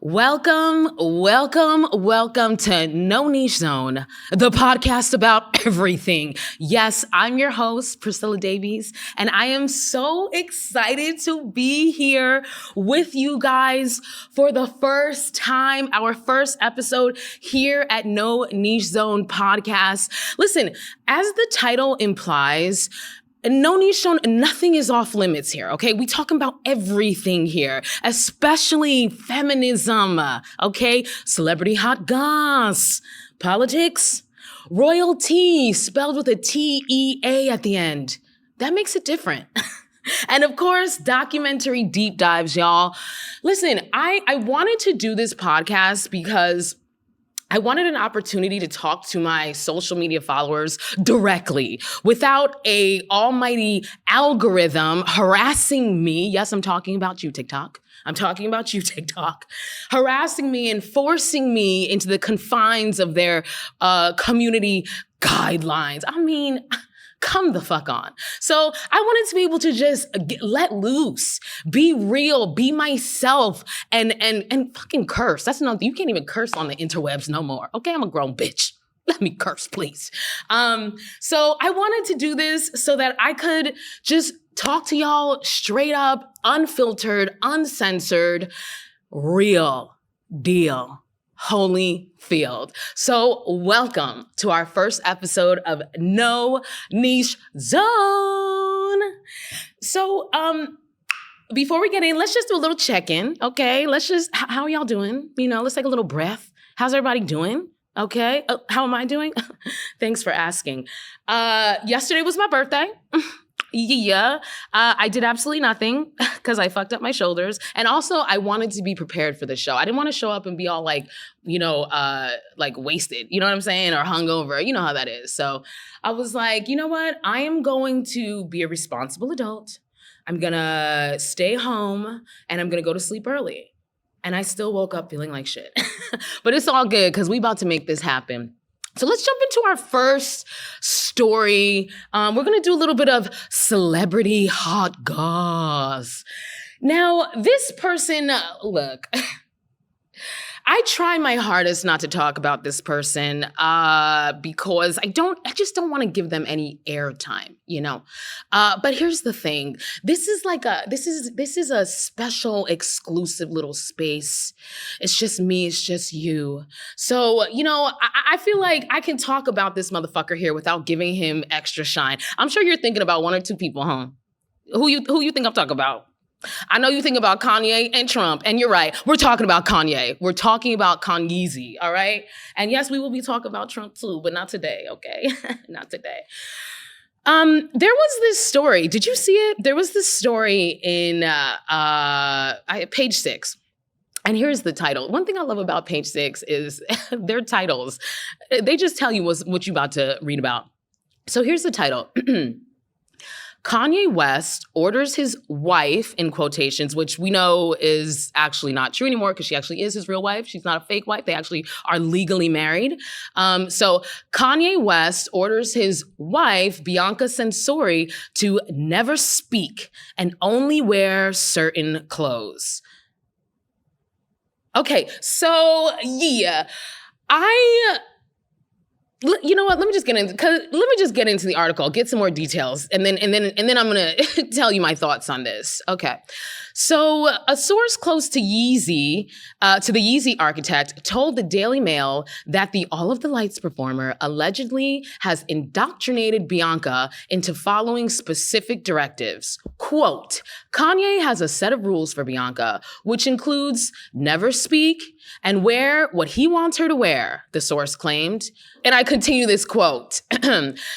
Welcome to No Niche Zone, the podcast about everything. Yes, I'm your host, Priscilla Davies, and I am so excited to be here with you guys for the first time, our first episode here at No Niche Zone podcast. Listen, as the title implies, no niche zone, nothing is off limits here, okay? We talking about everything here, especially feminism, okay? Celebrity hot goss, politics, royalty, spelled with a T-E-A at the end. That makes it different. And of course, documentary deep dives, y'all. Listen, I wanted to do this podcast because I wanted an opportunity to talk to my social media followers directly without a almighty algorithm harassing me. Yes, I'm talking about you, TikTok. Harassing me and forcing me into the confines of their community guidelines. I mean, come the fuck on. So I wanted to be able to just let loose, be real, be myself, and fucking curse. That's not, you can't even curse on the interwebs no more. Okay, I'm a grown bitch. Let me curse, please. So I wanted to do this so that I could just talk to y'all straight up, unfiltered, uncensored, real deal. Holyfield. So welcome to our first episode of No Niche Zone. So before we get in, let's just do a little check-in, okay? How are y'all doing? Let's take a little breath. How's everybody doing? Okay, how am I doing? Thanks for asking. Yesterday was my birthday. Yeah, I did absolutely nothing because I fucked up my shoulders. And also I wanted to be prepared for the show. I didn't want to show up and be all like wasted, you know what I'm saying? Or hungover, you know how that is. So I was like, you know what? I am going to be a responsible adult. I'm gonna stay home and I'm gonna go to sleep early. And I still woke up feeling like shit. But it's all good because we about to make this happen. So let's jump into our first story. We're going to do a little bit of celebrity hot goss. Now, this person, look, I try my hardest not to talk about this person because I just don't want to give them any airtime, But here's the thing. This is a special, exclusive little space. It's just me, it's just you. So, I feel like I can talk about this motherfucker here without giving him extra shine. I'm sure you're thinking about one or two people, huh? Who you think I'm talking about? I know you think about Kanye and Trump, and you're right. We're talking about Kanye. We're talking about Kanyeezy, all right? And yes, we will be talking about Trump too, but not today, okay? Not today. There was this story. Did you see it? There was this story in Page Six. And here's the title. One thing I love about Page Six is their titles. They just tell you what you're about to read about. So here's the title. Kanye West orders his wife, in quotations, which we know is actually not true anymore because she actually is his real wife. She's not a fake wife. They actually are legally married. So Kanye West orders his wife, Bianca Censori, to never speak and only wear certain clothes. Okay, so yeah, you know what? Let me just get into the article, get some more details, and then I'm gonna tell you my thoughts on this. Okay. So a source close to Yeezy, to the Yeezy architect, told the Daily Mail that the All of the Lights performer allegedly has indoctrinated Bianca into following specific directives. Quote, Kanye has a set of rules for Bianca, which includes never speak and wear what he wants her to wear, the source claimed. And I continue this quote.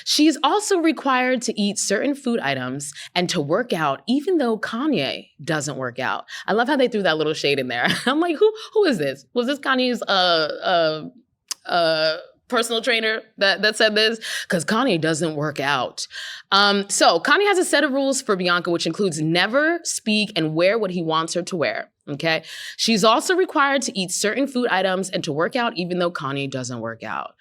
She is also required to eat certain food items and to work out, even though Kanye doesn't work out. I love how they threw that little shade in there. I'm like, who is this? Was this Kanye's personal trainer that said this? Because Kanye doesn't work out. So Kanye has a set of rules for Bianca, which includes never speak and wear what he wants her to wear. Okay. She's also required to eat certain food items and to work out, even though Kanye doesn't work out.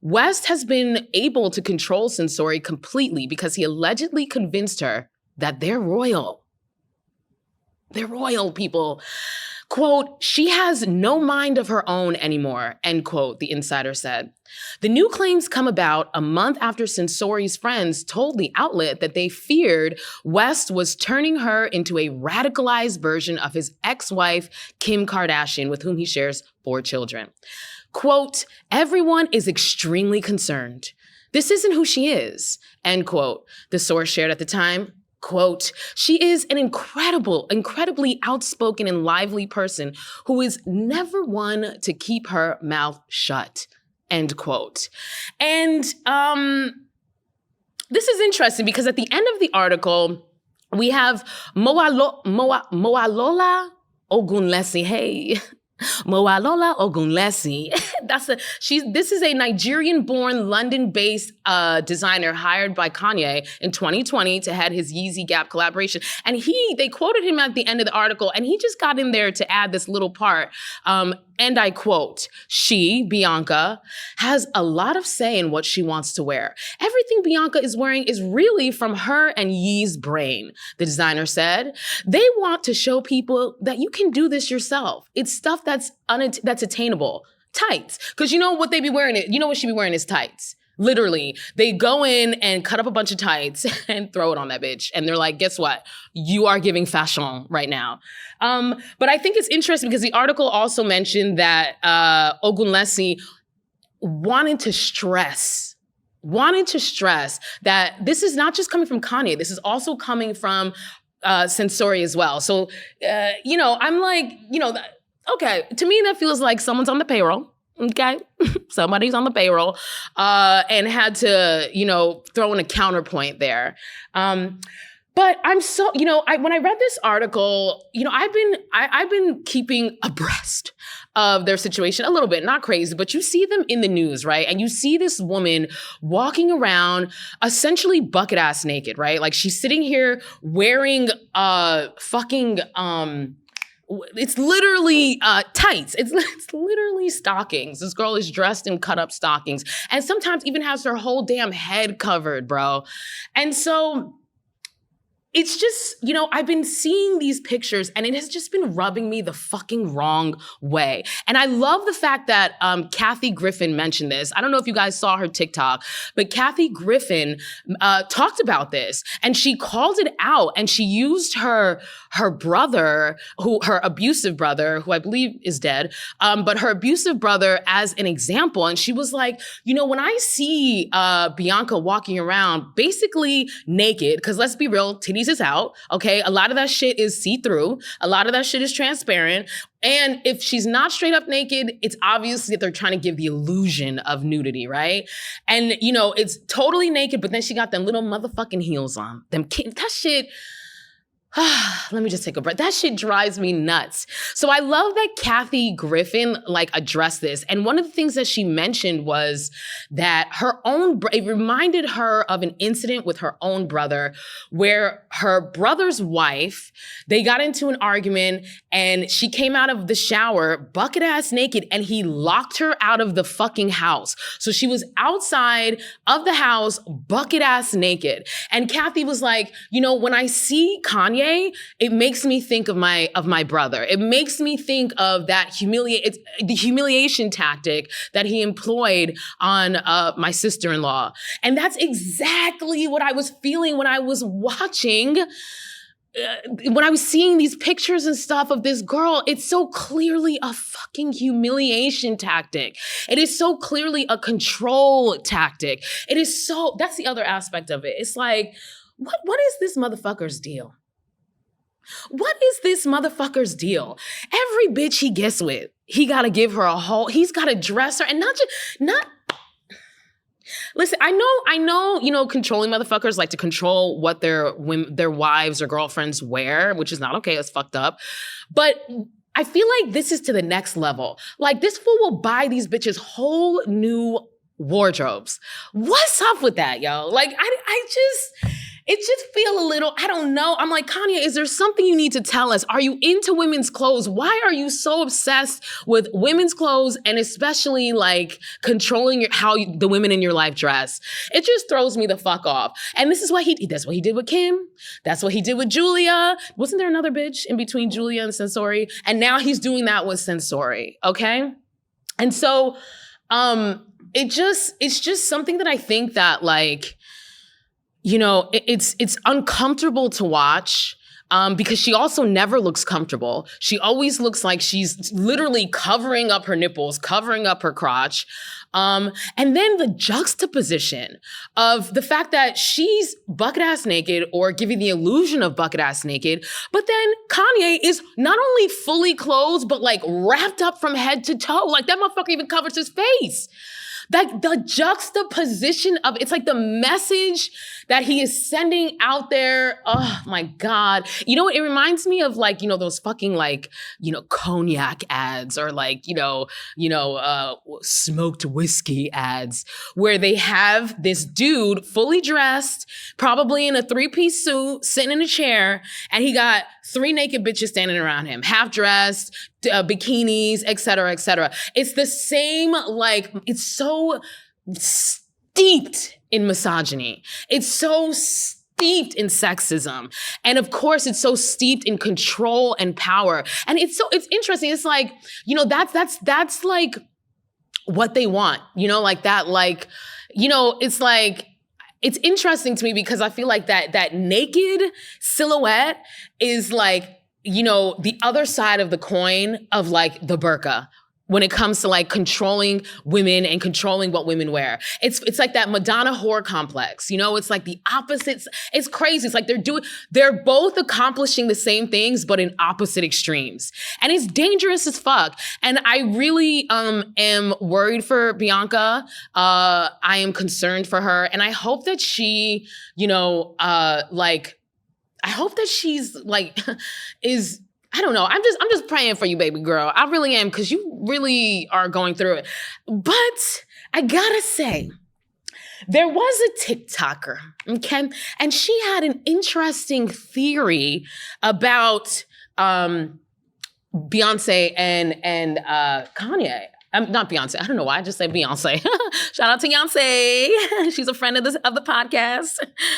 West has been able to control Censori completely because he allegedly convinced her that they're royal. They're royal, people. Quote, she has no mind of her own anymore, end quote, the insider said. The new claims come about a month after Censori's friends told the outlet that they feared West was turning her into a radicalized version of his ex-wife, Kim Kardashian, with whom he shares 4 children. Quote, everyone is extremely concerned. This isn't who she is, end quote, the source shared at the time. Quote, she is an incredibly outspoken and lively person who is never one to keep her mouth shut, end quote. And this is interesting because at the end of the article, we have Moalola Ogunlesi. Hey, Moalola Ogunlesi. This is a Nigerian-born, London-based designer hired by Kanye in 2020 to head his Yeezy Gap collaboration. And they quoted him at the end of the article, and he just got in there to add this little part. And I quote, she, Bianca, has a lot of say in what she wants to wear. Everything Bianca is wearing is really from her and Yee's brain, the designer said. They want to show people that you can do this yourself. It's stuff that's attainable. Tights. Because you know what they be wearing? You know what she be wearing is tights. Literally, they go in and cut up a bunch of tights and throw it on that bitch. And they're like, guess what? You are giving fashion right now. But I think it's interesting because the article also mentioned that Ogunlesi wanted to stress that this is not just coming from Kanye. This is also coming from Censori as well. So, I'm like, okay, to me, that feels like someone's on the payroll. Okay, somebody's on the payroll and had to, throw in a counterpoint there. But I'm so, when I read this article, I've been keeping abreast of their situation a little bit, not crazy, but you see them in the news, right? And you see this woman walking around essentially bucket ass naked, right? Like she's sitting here wearing it's literally tights. It's literally stockings. This girl is dressed in cut up stockings and sometimes even has her whole damn head covered, bro. And so it's just, I've been seeing these pictures and it has just been rubbing me the fucking wrong way. And I love the fact that Kathy Griffin mentioned this. I don't know if you guys saw her TikTok, but Kathy Griffin talked about this and she called it out and she used her brother, her abusive brother, who I believe is dead, but her abusive brother as an example. And she was like, when I see Bianca walking around basically naked, because let's be real, titties is out, okay? A lot of that shit is see-through. A lot of that shit is transparent. And if she's not straight up naked, it's obvious that they're trying to give the illusion of nudity, right? And, it's totally naked, but then she got them little motherfucking heels on. That shit... Let me just take a breath. That shit drives me nuts. So I love that Kathy Griffin addressed this. And one of the things that she mentioned was that it reminded her of an incident with her own brother where her brother's wife, they got into an argument and she came out of the shower bucket ass naked and he locked her out of the fucking house. So she was outside of the house bucket ass naked. And Kathy was like, when I see Kanye, it makes me think of my brother. It makes me think of that the humiliation tactic that he employed on my sister-in-law. And that's exactly what I was feeling when I was watching, when I was seeing these pictures and stuff of this girl. It's so clearly a fucking humiliation tactic. It is so clearly a control tactic. That's the other aspect of it. It's like, what is this motherfucker's deal? What is this motherfucker's deal? Every bitch he gets with, he gotta give her he's gotta dress her and listen, I know, controlling motherfuckers like to control what their wives or girlfriends wear, which is not okay, it's fucked up. But I feel like this is to the next level. Like this fool will buy these bitches whole new wardrobes. What's up with that, yo? Like, it just feel a little, I don't know. I'm like, Kanye, is there something you need to tell us? Are you into women's clothes? Why are you so obsessed with women's clothes and especially like controlling the women in your life dress? It just throws me the fuck off. And this is that's what he did with Kim. That's what he did with Julia. Wasn't there another bitch in between Julia and Censori? And now he's doing that with Censori, okay? And so it's just something that I think that like, you know, it's uncomfortable to watch because she also never looks comfortable. She always looks like she's literally covering up her nipples, covering up her crotch. And then the juxtaposition of the fact that she's bucket ass naked or giving the illusion of bucket ass naked, but then Kanye is not only fully clothed, but like wrapped up from head to toe. Like that motherfucker even covers his face. Like the juxtaposition of, it's like the message that he is sending out there. Oh my God. You know what? It reminds me of like, you know, those fucking like, you know, cognac ads or like, smoked whiskey ads where they have this dude fully dressed, probably in a 3-piece suit, sitting in a chair, and he got 3 naked bitches standing around him, half dressed, bikinis, et cetera, et cetera. It's the same, like, it's so steeped in misogyny. It's so steeped in sexism. And of course, it's so steeped in control and power. And it's interesting. It's like, you know, that's like what they want, you know, like that, like, you know, it's like, it's interesting to me because I feel like that naked silhouette is like, you know, the other side of the coin of like the burqa when it comes to like controlling women and controlling what women wear. It's like that Madonna whore complex, you know, it's like the opposites. It's crazy. It's like they're both accomplishing the same things, but in opposite extremes. And it's dangerous as fuck. And I really am worried for Bianca. I am concerned for her. And I hope that she, you know, I hope that she's like, I don't know. I'm just praying for you, baby girl. I really am, because you really are going through it. But I gotta say, there was a TikToker, okay? And she had an interesting theory about Beyonce and Kanye. Not Beyonce. I don't know why I just said Beyonce. Shout out to Beyonce. She's a friend of the podcast.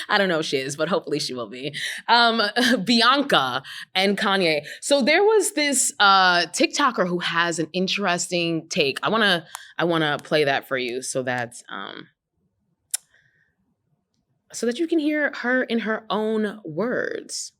I don't know if she is, but hopefully she will be. Bianca and Kanye. So there was this TikToker who has an interesting take. I wanna play that for you so that you can hear her in her own words.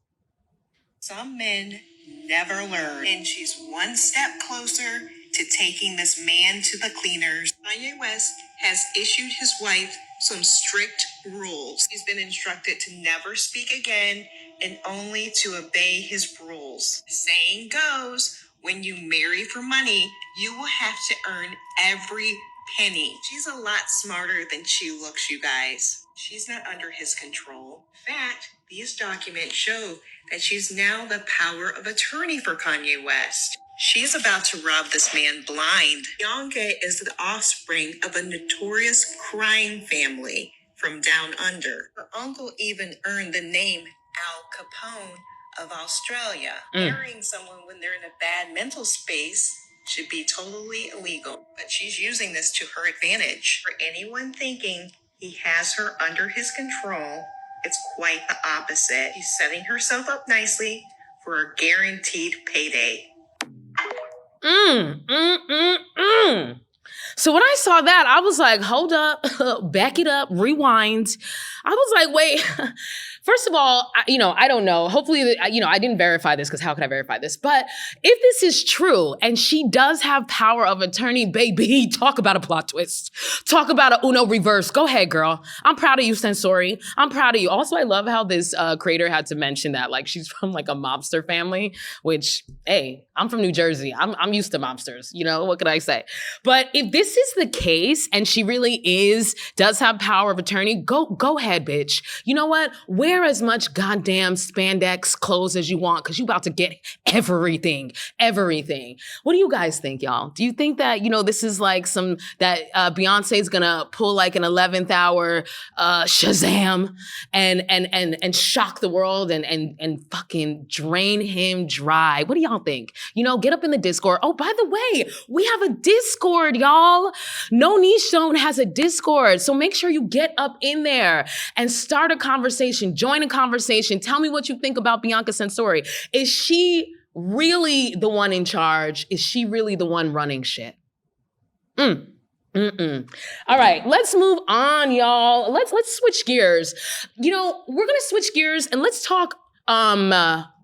Some men never learn, and she's one step closer to taking this man to the cleaners. Kanye West has issued his wife some strict rules. He's been instructed to never speak again and only to obey his rules. The saying goes, when you marry for money, you will have to earn every penny. She's a lot smarter than she looks, you guys. She's not under his control. In fact, these documents show that she's now the power of attorney for Kanye West. She's about to rob this man blind. Bianca is the offspring of a notorious crime family from down under. Her uncle even earned the name Al Capone of Australia. Marrying someone when they're in a bad mental space should be totally illegal. But she's using this to her advantage. For anyone thinking he has her under his control, it's quite the opposite. She's setting herself up nicely for a guaranteed payday. So when I saw that, I was like, hold up, back it up, rewind. I was like, wait, first of all, I don't know. Hopefully, I didn't verify this because how could I verify this? But if this is true and she does have power of attorney, baby, talk about a plot twist. Talk about a Uno reverse. Go ahead, girl. I'm proud of you, Censori. I'm proud of you. Also, I love how this creator had to mention that like she's from like a mobster family, which, hey, I'm from New Jersey. I'm used to mobsters. You know, what could I say? But if this is the case and she really does have power of attorney, go ahead. ahead, bitch. You know what? Wear as much goddamn spandex clothes as you want because you about to get everything. Everything. What do you guys think, y'all? Do you think that, this is like that Beyonce's gonna pull like an 11th hour Shazam and shock the world and fucking drain him dry? What do y'all think? Get up in the Discord. Oh, by the way, we have a Discord, y'all. No Niche Zone has a Discord. So make sure you get up in there and start a conversation, join a conversation. Tell me what you think about Bianca Censori. Is she really the one in charge? Is she really the one running shit? All right, let's move on, y'all. Let's switch gears. We're gonna switch gears and let's talk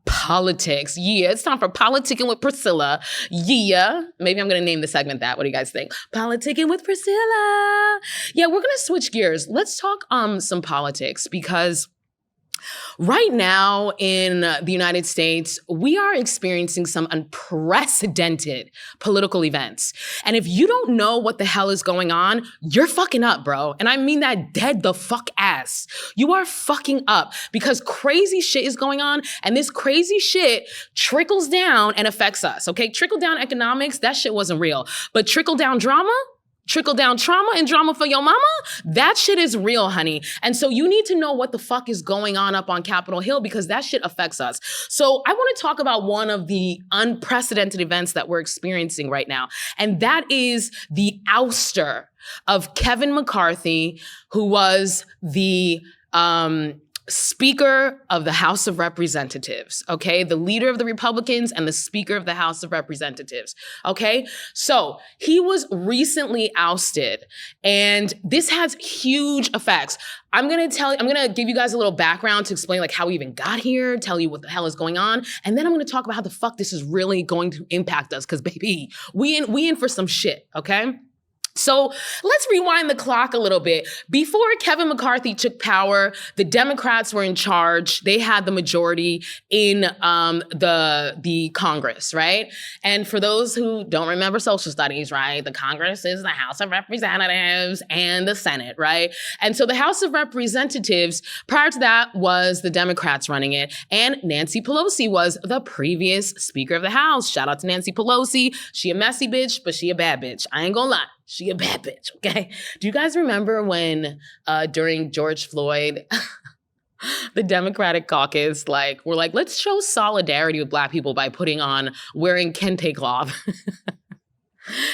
politics. Yeah, it's time for Politicking with Priscilla. Yeah, maybe I'm gonna name the segment that. What do you guys think? Politicking with Priscilla. Yeah, we're gonna switch gears. Let's talk some politics because right now in the United States, we are experiencing some unprecedented political events. And if you don't know what the hell is going on, you're fucking up, bro. And I mean that dead the fuck ass. You are fucking up because crazy shit is going on and this crazy shit trickles down and affects us, okay? Trickle down economics, that shit wasn't real. But trickle down drama? Trickle down trauma and drama for your mama? That shit is real, honey. And so you need to know what the fuck is going on up on Capitol Hill because that shit affects us. So I want to talk about one of the unprecedented events that we're experiencing right now. And that is the ouster of Kevin McCarthy, who was the Speaker of the House of Representatives, okay? The leader of the Republicans and the Speaker of the House of Representatives, okay? So he was recently ousted, and this has huge effects. I'm gonna give you guys a little background to explain like how we even got here, tell you what the hell is going on, and then I'm gonna talk about how the fuck this is really going to impact us, because baby, we in for some shit, okay? So let's rewind the clock a little bit. Before Kevin McCarthy took power, the Democrats were in charge. They had the majority in the Congress, right? And for those who don't remember social studies, right, the Congress is the House of Representatives and the Senate, right? And so the House of Representatives, prior to that, was the Democrats running it. And Nancy Pelosi was the previous Speaker of the House. Shout out to Nancy Pelosi. She a messy bitch, but she a bad bitch. I ain't gonna lie. She a bad bitch, okay? Do you guys remember when during George Floyd, the Democratic caucus were like, let's show solidarity with Black people by wearing kente cloth.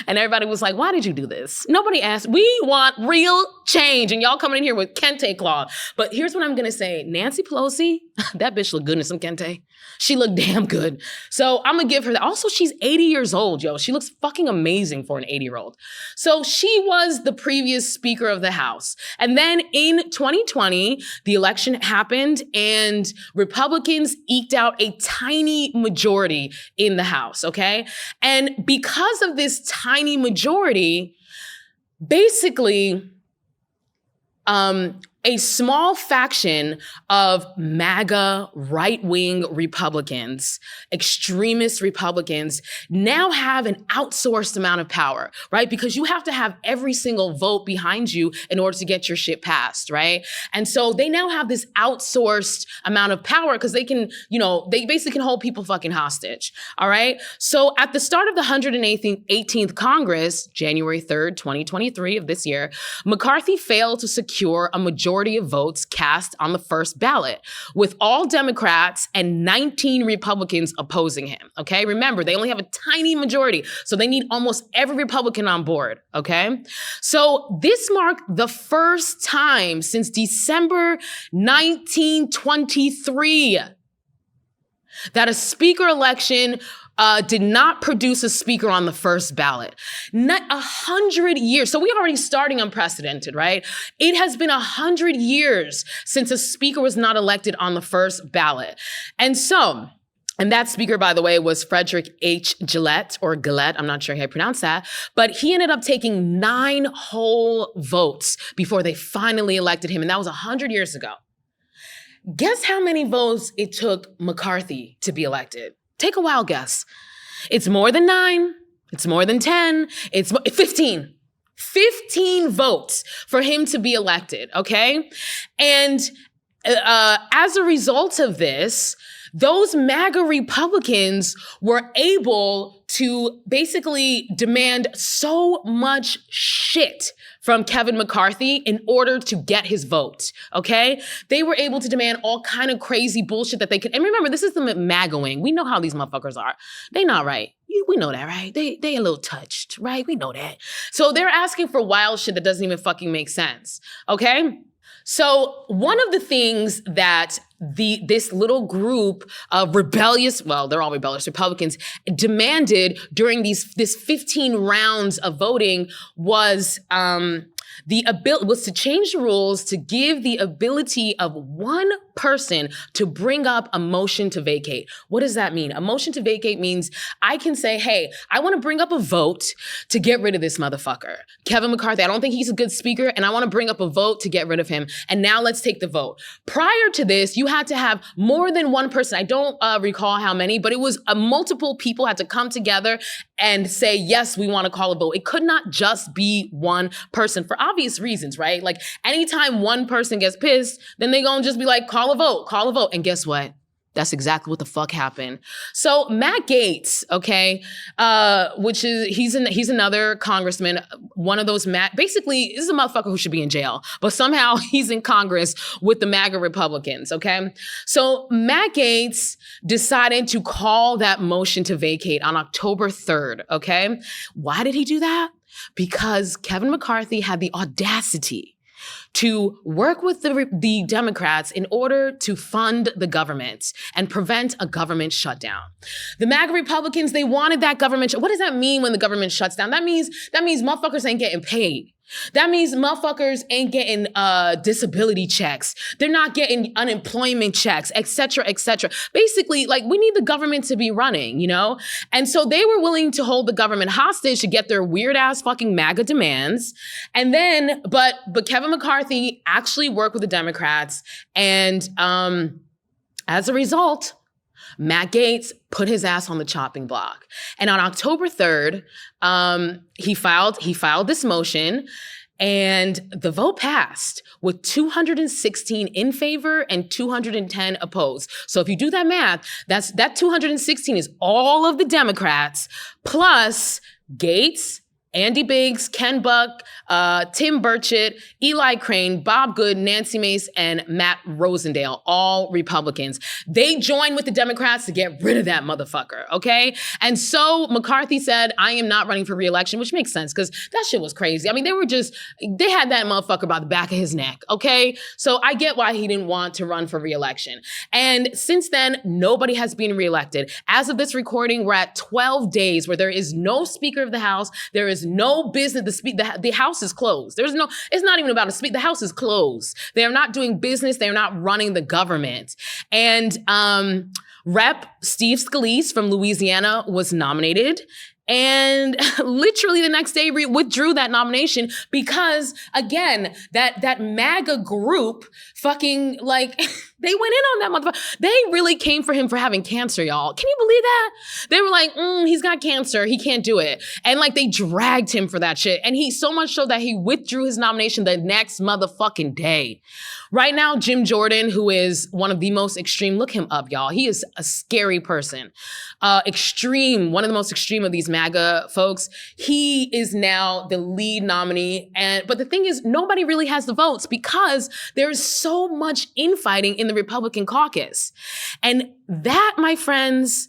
And everybody was like, why did you do this? Nobody asked. We want real change. And y'all coming in here with kente cloth. But here's what I'm going to say. Nancy Pelosi, that bitch looked good in some kente. She looked damn good. So I'm going to give her that. Also, she's 80 years old, yo. She looks fucking amazing for an 80-year-old. So she was the previous Speaker of the House. And then in 2020, the election happened and Republicans eked out a tiny majority in the House, okay? And because of this tiny majority, basically, a small faction of MAGA right-wing Republicans, extremist Republicans, now have an outsourced amount of power, right? Because you have to have every single vote behind you in order to get your shit passed, right? And so they now have this outsourced amount of power because they can, they basically can hold people fucking hostage, all right? So at the start of the 118th Congress, January 3rd, 2023 of this year, McCarthy failed to secure a majority of votes cast on the first ballot, with all Democrats and 19 Republicans opposing him, okay? Remember, they only have a tiny majority, so they need almost every Republican on board, okay? So this marked the first time since December 1923 that a speaker election did not produce a speaker on the first ballot. Not 100 years. So we're already starting unprecedented, right? It has been 100 years since a speaker was not elected on the first ballot. And that speaker, by the way, was Frederick H. Gillette, or Gillette, I'm not sure how you pronounce that, but he ended up taking 9 whole votes before they finally elected him, and that was 100 years ago. Guess how many votes it took McCarthy to be elected? Take a wild guess. It's more than 9. It's more than 10. It's 15. 15 votes for him to be elected, okay? And as a result of this, those MAGA Republicans were able to basically demand so much shit from Kevin McCarthy in order to get his vote, okay? They were able to demand all kind of crazy bullshit that they could. And remember, this is the MAGA wing. We know how these motherfuckers are. They not right. We know that, right? They a little touched, right? We know that. So they're asking for wild shit that doesn't even fucking make sense, okay? So one of the things that this little group of rebellious, well, they're all rebellious Republicans, demanded during this 15 rounds of voting was to change the rules to give the ability of one person to bring up a motion to vacate. What does that mean? A motion to vacate means I can say, hey, I want to bring up a vote to get rid of this motherfucker, Kevin McCarthy. I don't think he's a good speaker, and I want to bring up a vote to get rid of him. And now let's take the vote. Prior to this, you had to have more than one person. I don't recall how many, but it was multiple people had to come together and say, yes, we want to call a vote. It could not just be one person for obvious reasons, right? Like anytime one person gets pissed, then they gonna just be like, call a vote. And guess what? That's exactly what the fuck happened. So Matt Gaetz, okay, he's another congressman, one of those basically this is a motherfucker who should be in jail, but somehow he's in Congress with the MAGA Republicans, okay? So Matt Gaetz decided to call that motion to vacate on October 3rd, okay? Why did he do that? Because Kevin McCarthy had the audacity to work with the Democrats in order to fund the government and prevent a government shutdown. The MAGA Republicans, they wanted that government. What does that mean when the government shuts down? That means motherfuckers ain't getting paid. That means motherfuckers ain't getting disability checks. They're not getting unemployment checks, et cetera, et cetera. Basically, like, we need the government to be running, you know? And so they were willing to hold the government hostage to get their weird ass fucking MAGA demands. And then, but Kevin McCarthy actually worked with the Democrats. And as a result, Matt Gaetz put his ass on the chopping block. And on October 3rd, he filed this motion, and the vote passed with 216 in favor and 210 opposed. So if you do that math, that 216 is all of the Democrats plus Gaetz, Andy Biggs, Ken Buck, Tim Burchett, Eli Crane, Bob Good, Nancy Mace, and Matt Rosendale, all Republicans. They joined with the Democrats to get rid of that motherfucker, okay? And so McCarthy said, I am not running for re-election, which makes sense because that shit was crazy. I mean, they had that motherfucker by the back of his neck, okay? So I get why he didn't want to run for re-election. And since then, nobody has been re-elected. As of this recording, we're at 12 days where there is no Speaker of the House. There is no business. The House is closed. It's not even about a speak. The House is closed. They are not doing business. They are not running the government. And Rep. Steve Scalise from Louisiana was nominated. And literally the next day withdrew that nomination because, again, that MAGA group fucking, like, they went in on that motherfucker. They really came for him for having cancer, y'all. Can you believe that? They were like, he's got cancer. He can't do it. And, like, they dragged him for that shit. And he so much so that he withdrew his nomination the next motherfucking day. Right now, Jim Jordan, who is one of the most extreme, look him up, y'all. He is a scary person. Extreme, one of the most extreme of these MAGA folks. He is now the lead nominee. But the thing is, nobody really has the votes because there is so much infighting in the Republican caucus. And that, my friends,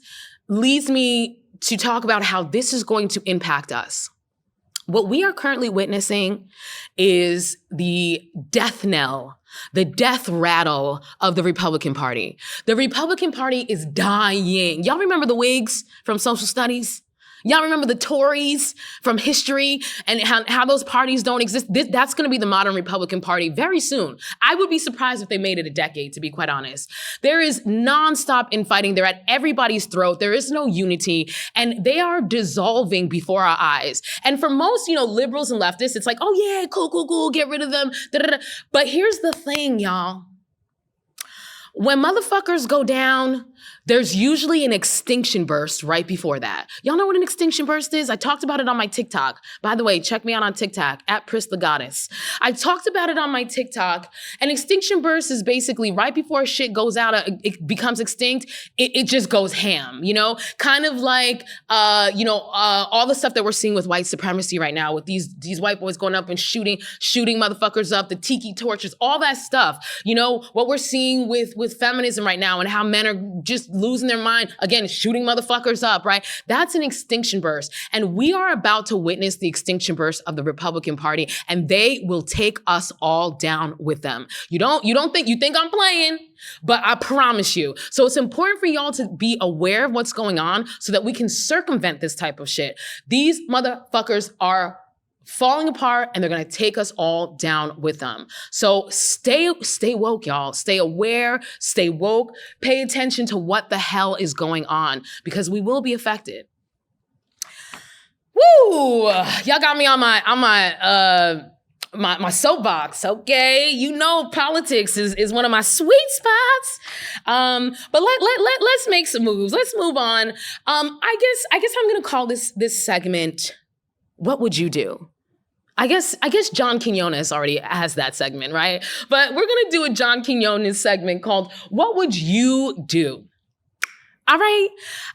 leads me to talk about how this is going to impact us. What we are currently witnessing is the death knell, the death rattle of the Republican Party. The Republican Party is dying. Y'all remember the Whigs from social studies? Y'all remember the Tories from history and how those parties don't exist? That's going to be the modern Republican Party very soon. I would be surprised if they made it a decade, to be quite honest. There is nonstop infighting. They're at everybody's throat. There is no unity, and they are dissolving before our eyes. And for most, liberals and leftists, it's like, oh yeah, cool, get rid of them. Da-da-da. But here's the thing, y'all. When motherfuckers go down, there's usually an extinction burst right before that. Y'all know what an extinction burst is? I talked about it on my TikTok. By the way, check me out on TikTok, at Pris the Goddess. I talked about it on my TikTok. An extinction burst is basically right before shit goes out, it becomes extinct, it just goes ham, you know? Kind of like, all the stuff that we're seeing with white supremacy right now, with these white boys going up and shooting motherfuckers up, the tiki torches, all that stuff. You know, what we're seeing with feminism right now and how men are just losing their mind, again, shooting motherfuckers up, right? That's an extinction burst. And we are about to witness the extinction burst of the Republican Party, and they will take us all down with them. You think I'm playing, but I promise you. So it's important for y'all to be aware of what's going on so that we can circumvent this type of shit. These motherfuckers are falling apart, and they're gonna take us all down with them. So stay woke, y'all. Stay aware, stay woke, pay attention to what the hell is going on, because we will be affected. Woo! Y'all got me on my soapbox, okay? You know politics is one of my sweet spots. But let's make some moves. Let's move on. I guess I'm gonna call this segment, What Would You Do? I guess John Quinones already has that segment, right? But we're gonna do a John Quinones segment called What Would You Do? All right,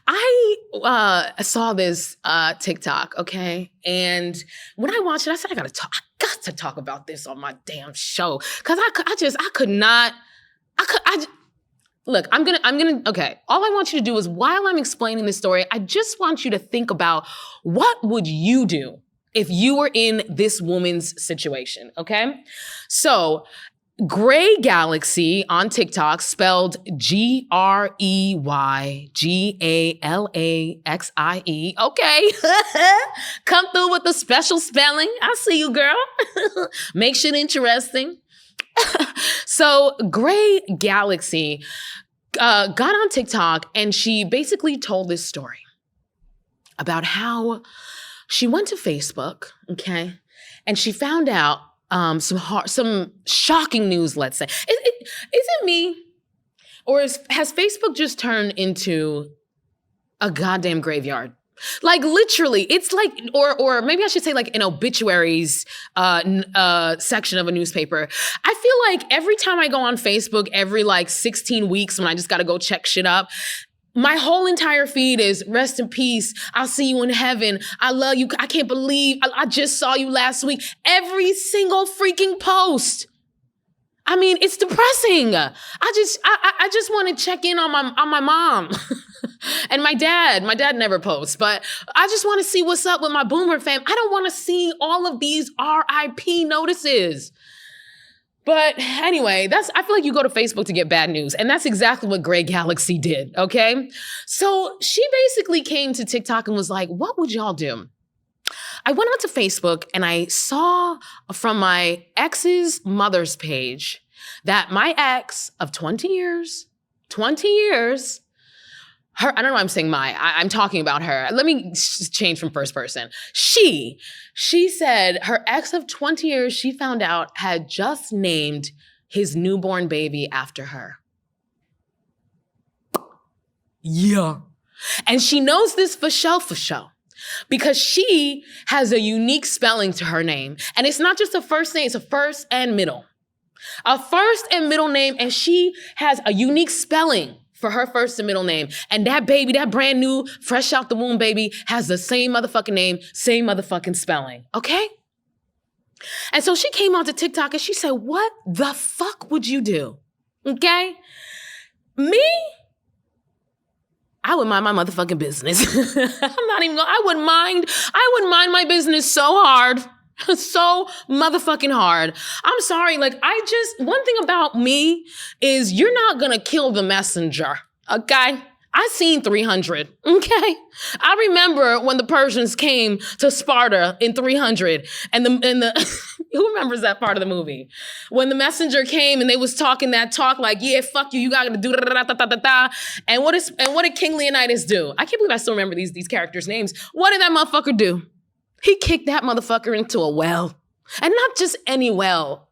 I saw this TikTok, okay? And when I watched it, I said, I got to talk about this on my damn show. Cause look, okay. All I want you to do is, while I'm explaining this story, I just want you to think about, what would you do if you were in this woman's situation, okay? So, Grey Galaxy on TikTok, spelled GreyGalaxie, okay? Come through with the special spelling. I see you, girl. Makes it interesting. So, Grey Galaxy got on TikTok, and she basically told this story about how she went to Facebook, okay, and she found out some shocking news, let's say. Is it me? Or has Facebook just turned into a goddamn graveyard? Like, literally, it's like, or maybe I should say, like, an obituaries section of a newspaper. I feel like every time I go on Facebook, every like 16 weeks, when I just gotta go check shit up, my whole entire feed is rest in peace. I'll see you in heaven. I love you. I can't believe I just saw you last week. Every single freaking post. I mean, it's depressing. I just want to check in on my mom and my dad. My dad never posts, but I just want to see what's up with my boomer fam. I don't want to see all of these RIP notices. But anyway, I feel like you go to Facebook to get bad news. And that's exactly what Grey Galaxy did, okay? So she basically came to TikTok and was like, what would y'all do? I went onto Facebook and I saw from my ex's mother's page that my ex of 20 years, her, I don't know why I'm saying I'm talking about her. Let me change from first person. She said her ex of 20 years, she found out, had just named his newborn baby after her. Yeah. And she knows this for sure, because she has a unique spelling to her name. And it's not just a first name, it's a first and middle. A first and middle name, and she has a unique spelling for her first and middle name. And that baby, that brand new, fresh out the womb baby, has the same motherfucking name, same motherfucking spelling, okay? And so she came onto TikTok and she said, what the fuck would you do? Okay? Me? I would mind my motherfucking business. I wouldn't mind my business so hard. So motherfucking hard. I'm sorry, like, one thing about me is you're not gonna kill the messenger, okay? I seen 300, okay? I remember when the Persians came to Sparta in 300, and the who remembers that part of the movie? When the messenger came and they was talking that talk like, yeah, fuck you, you gotta do da-da-da-da-da-da. And what did King Leonidas do? I can't believe I still remember these characters' names. What did that motherfucker do? He kicked that motherfucker into a well. And not just any well.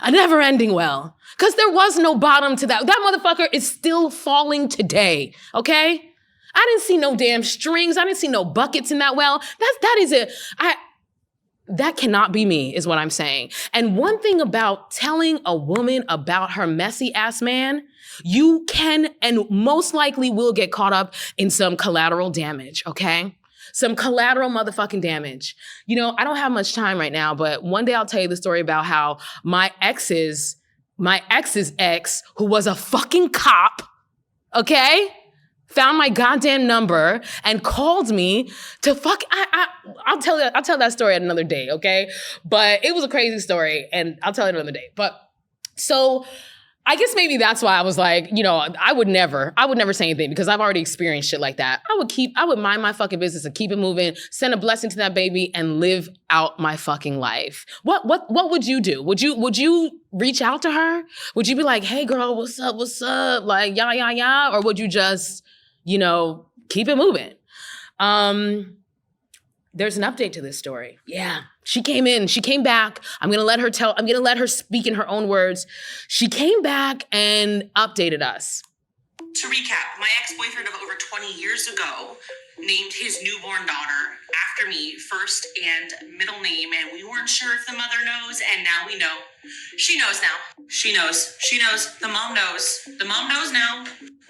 A never-ending well. Because there was no bottom to that. That motherfucker is still falling today, okay? I didn't see no damn strings. I didn't see no buckets in that well. That cannot be me, is what I'm saying. And one thing about telling a woman about her messy ass man, you can and most likely will get caught up in some collateral damage, okay? Some collateral motherfucking damage. You know, I don't have much time right now, but one day I'll tell you the story about how my ex's ex, who was a fucking cop, okay, found my goddamn number and called me to fuck. I'll tell that story another day, okay? But it was a crazy story, and I'll tell it another day. But so I guess maybe that's why I was like, you know, I would never say anything because I've already experienced shit like that. I would mind my fucking business and keep it moving, send a blessing to that baby, and live out my fucking life. What would you do? Would you reach out to her? Would you be like, hey girl, what's up? Like, yeah, or would you just, you know, keep it moving? There's an update to this story. Yeah. She came back. I'm going to let her speak in her own words. She came back and updated us. To recap, my ex-boyfriend of over 20 years ago named his newborn daughter after me, first and middle name, and we weren't sure if the mother knows, and now we know. She knows now. She knows. The mom knows. The mom knows now.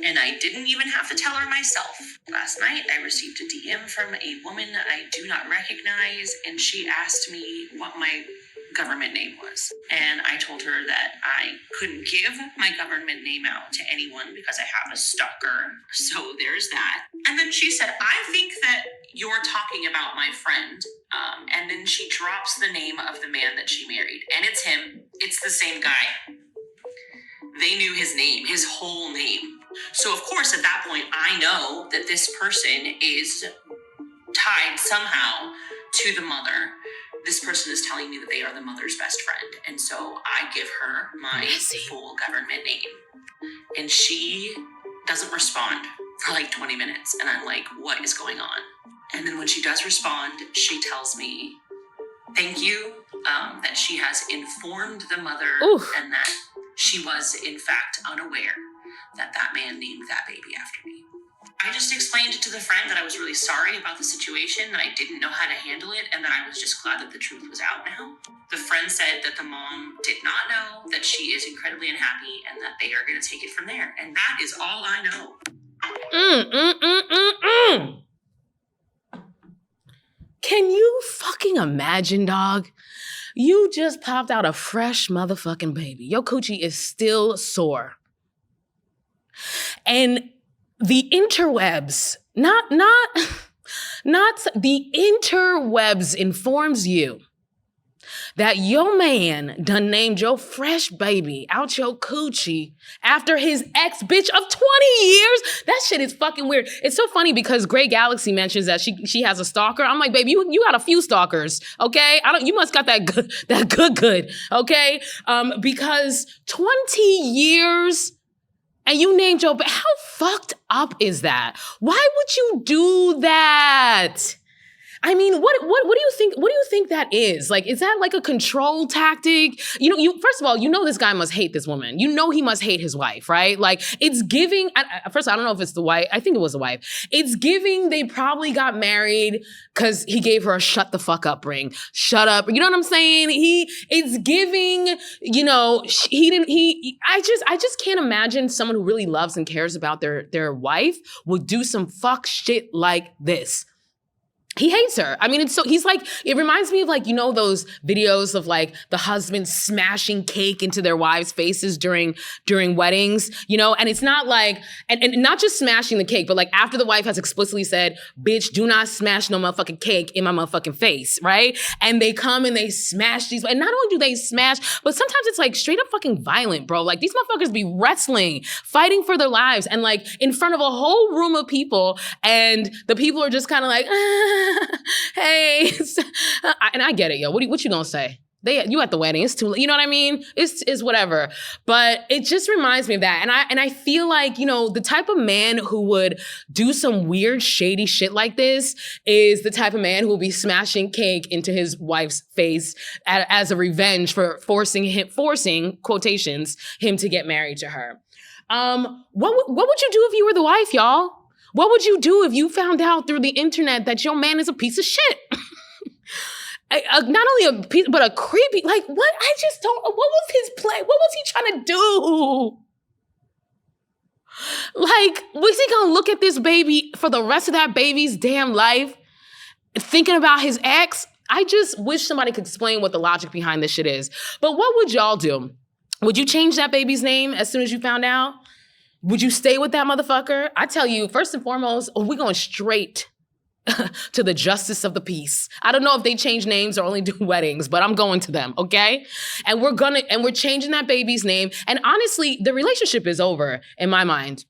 And I didn't even have to tell her myself. Last night, I received a DM from a woman I do not recognize, and she asked me what my government name was. And I told her that I couldn't give my government name out to anyone because I have a stalker. So there's that. And then she said, I think that you're talking about my friend. And then she drops the name of the man that she married. And it's him. It's the same guy. They knew his name, his whole name. So of course, at that point, I know that this person is tied somehow to the mother. This person is telling me that they are the mother's best friend. And so I give her my full government name. And she doesn't respond for like 20 minutes. And I'm like, what is going on? And then when she does respond, she tells me, thank you, that she has informed the mother and that she was in fact unaware that that man named that baby after me. I just explained to the friend that I was really sorry about the situation, that I didn't know how to handle it, and that I was just glad that the truth was out now. The friend said that the mom did not know, that she is incredibly unhappy, and that they are going to take it from there. And that is all I know. Can you fucking imagine, dog? You just popped out a fresh motherfucking baby. Your coochie is still sore. And the interwebs, not the interwebs informs you that your man done named your fresh baby out your coochie after his ex-bitch of 20 years. That shit is fucking weird. It's so funny because Grey Galaxy mentions that she has a stalker. I'm like, baby, you got a few stalkers, okay? You must got that good, okay? Because 20 years and you named your baby. How fucked up is that? Why would you do that? I mean, what do you think? What do you think that is? Like, is that like a control tactic? First of all, this guy must hate this woman. He must hate his wife, right? Like, it's giving. First, I don't know if it's the wife. I think it was the wife. It's giving. They probably got married because he gave her a shut the fuck up ring. Shut up. You know what I'm saying? It's giving. I just can't imagine someone who really loves and cares about their wife would do some fuck shit like this. He hates her. I mean, it reminds me of those videos of like the husband smashing cake into their wives' faces during weddings, and it's not like, and not just smashing the cake, but like after the wife has explicitly said, bitch, do not smash no motherfucking cake in my motherfucking face, right? And they come and they smash these, and not only do they smash, but sometimes it's like straight up fucking violent, bro. Like these motherfuckers be wrestling, fighting for their lives, and like in front of a whole room of people, and the people are just kind of like, hey, and I get it, yo. What you gonna say? You at the wedding. It's too, you know what I mean? It's whatever. But it just reminds me of that. And I feel like, the type of man who would do some weird, shady shit like this is the type of man who will be smashing cake into his wife's face as a revenge for forcing quotations, him to get married to her. What would you do if you were the wife, y'all? What would you do if you found out through the internet that your man is a piece of shit? Not only a piece, but a creepy, like, what? I just don't, what was his play? What was he trying to do? Like, was he gonna look at this baby for the rest of that baby's damn life, thinking about his ex? I just wish somebody could explain what the logic behind this shit is. But what would y'all do? Would you change that baby's name as soon as you found out? Would you stay with that motherfucker? I tell you, first and foremost, we're going straight to the justice of the peace. I don't know if they change names or only do weddings, but I'm going to them, okay? And we're changing that baby's name. And honestly, the relationship is over in my mind.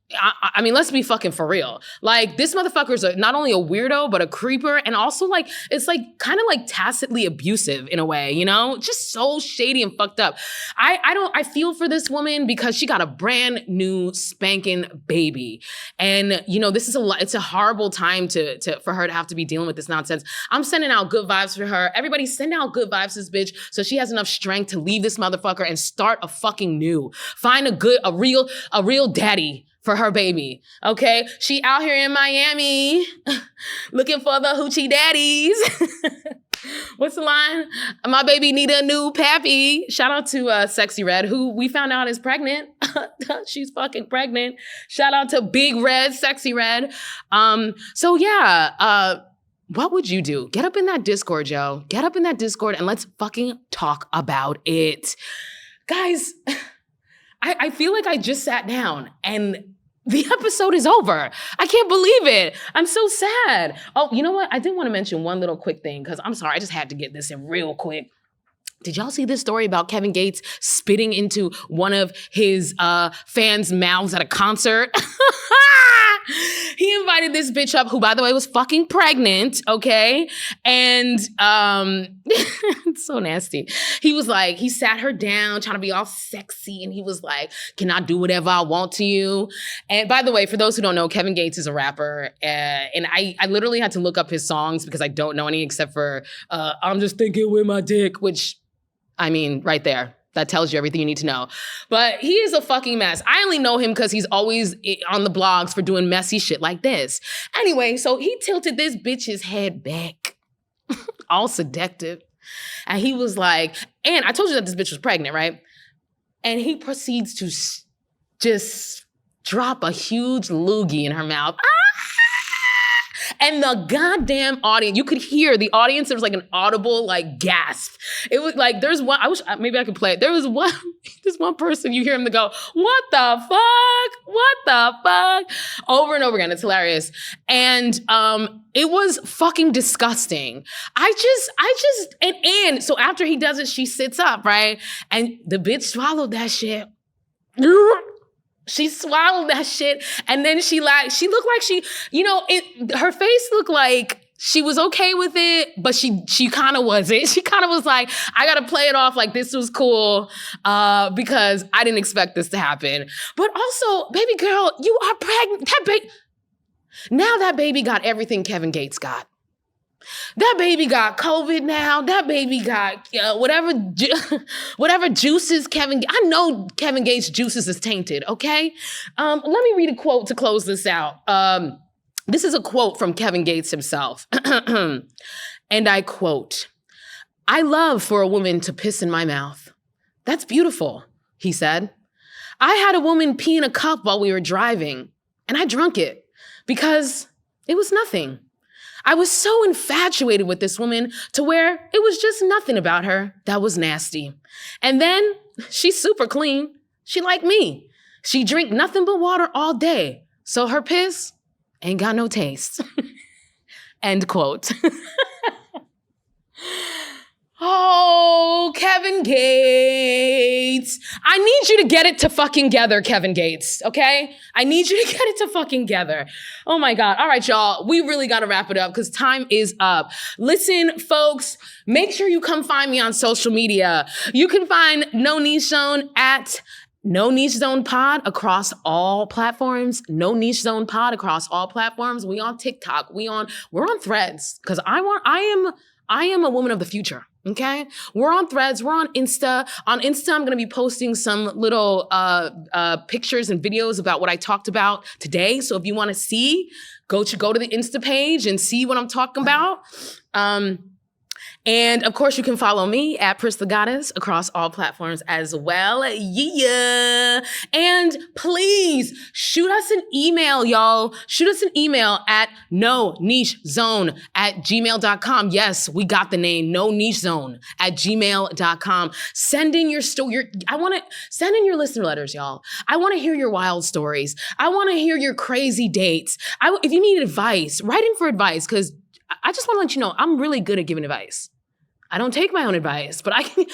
I mean, let's be fucking for real. Like, this motherfucker's not only a weirdo, but a creeper. And also, like, it's like kind of like tacitly abusive in a way, just so shady and fucked up. I feel for this woman because she got a brand new spanking baby. And, this is it's a horrible time for her to have to be dealing with this nonsense. I'm sending out good vibes for her. Everybody send out good vibes to this bitch so she has enough strength to leave this motherfucker and start a fucking new. Find a real daddy for her baby, okay? She out here in Miami looking for the hoochie daddies. What's the line? My baby need a new pappy. Shout out to Sexy Red, who we found out is pregnant. She's fucking pregnant. Shout out to Big Red, Sexy Red. So yeah, what would you do? Get up in that Discord, yo. Get up in that Discord and let's fucking talk about it. Guys, I feel like I just sat down and the episode is over. I can't believe it. I'm so sad. Oh, you know what? I did want to mention one little quick thing because I'm sorry. I just had to get this in real quick. Did y'all see this story about Kevin Gates spitting into one of his fans' mouths at a concert? He invited this bitch up, who, by the way, was fucking pregnant, okay? And it's so nasty. He sat her down trying to be all sexy, and he was like, can I do whatever I want to you? And by the way, for those who don't know, Kevin Gates is a rapper, and I literally had to look up his songs because I don't know any except for I'm Just Thinking With My Dick, which, I mean, right there. That tells you everything you need to know. But he is a fucking mess. I only know him because he's always on the blogs for doing messy shit like this. Anyway, so he tilted this bitch's head back, all seductive. And he was like, and I told you that this bitch was pregnant, right? And he proceeds to just drop a huge loogie in her mouth. And the goddamn audience, you could hear the audience, there was like an audible like gasp. It was like, there's one, I wish, maybe I could play it. There was this one person, you hear him to go, what the fuck? What the fuck? Over and over again, it's hilarious. And it was fucking disgusting. And so after he does it, she sits up, right? And the bitch swallowed that shit. She swallowed that shit, and then she looked like she, her face looked like she was okay with it, but she kind of wasn't. She kind of was like, I gotta play it off like this was cool, because I didn't expect this to happen. But also, baby girl, you are pregnant. Now that baby got everything Kevin Gates got. That baby got COVID now. That baby got whatever juices I know Kevin Gates' juices is tainted, okay? Let me read a quote to close this out. This is a quote from Kevin Gates himself. And I quote, "I love for a woman to piss in my mouth. That's beautiful," he said. "I had a woman pee in a cup while we were driving, and I drunk it because it was nothing. I was so infatuated with this woman to where it was just nothing about her that was nasty. And then she's super clean. She like me. She drink nothing but water all day. So her piss ain't got no taste." End quote. Oh, Kevin Gates. Gates. I need you to get it to fucking together, Kevin Gates, okay? I need you to get it to fucking together. Oh my God. All right, y'all. We really got to wrap it up because time is up. Listen, folks, make sure you come find me on social media. You can find No Niche Zone at No Niche Zone Pod across all platforms. No Niche Zone Pod across all platforms. We on TikTok. We're on Threads because I am a woman of the future. Okay, we're on Threads. We're on Insta. On Insta, I'm gonna be posting some little pictures and videos about what I talked about today. So if you want to see, go to the Insta page and see what I'm talking about. And of course, you can follow me at Pris the Goddess across all platforms as well. Yeah. And please shoot us an email, y'all. Shoot us an email at nonichezone@gmail.com. Yes, we got the name, nonichezone@gmail.com. Send in your story. Send in your listener letters, y'all. I want to hear your wild stories. I want to hear your crazy dates. If you need advice, write in for advice because I just want to let you know I'm really good at giving advice. I don't take my own advice, but I can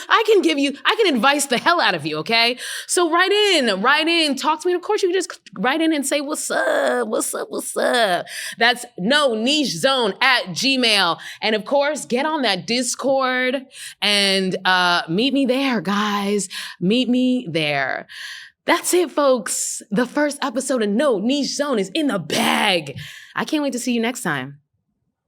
advise the hell out of you, okay? So write in, talk to me. And of course, you can just write in and say, what's up? That's nonichezone@gmail. And of course, get on that Discord and meet me there, guys. Meet me there. That's it, folks. The first episode of No Niche Zone is in the bag. I can't wait to see you next time.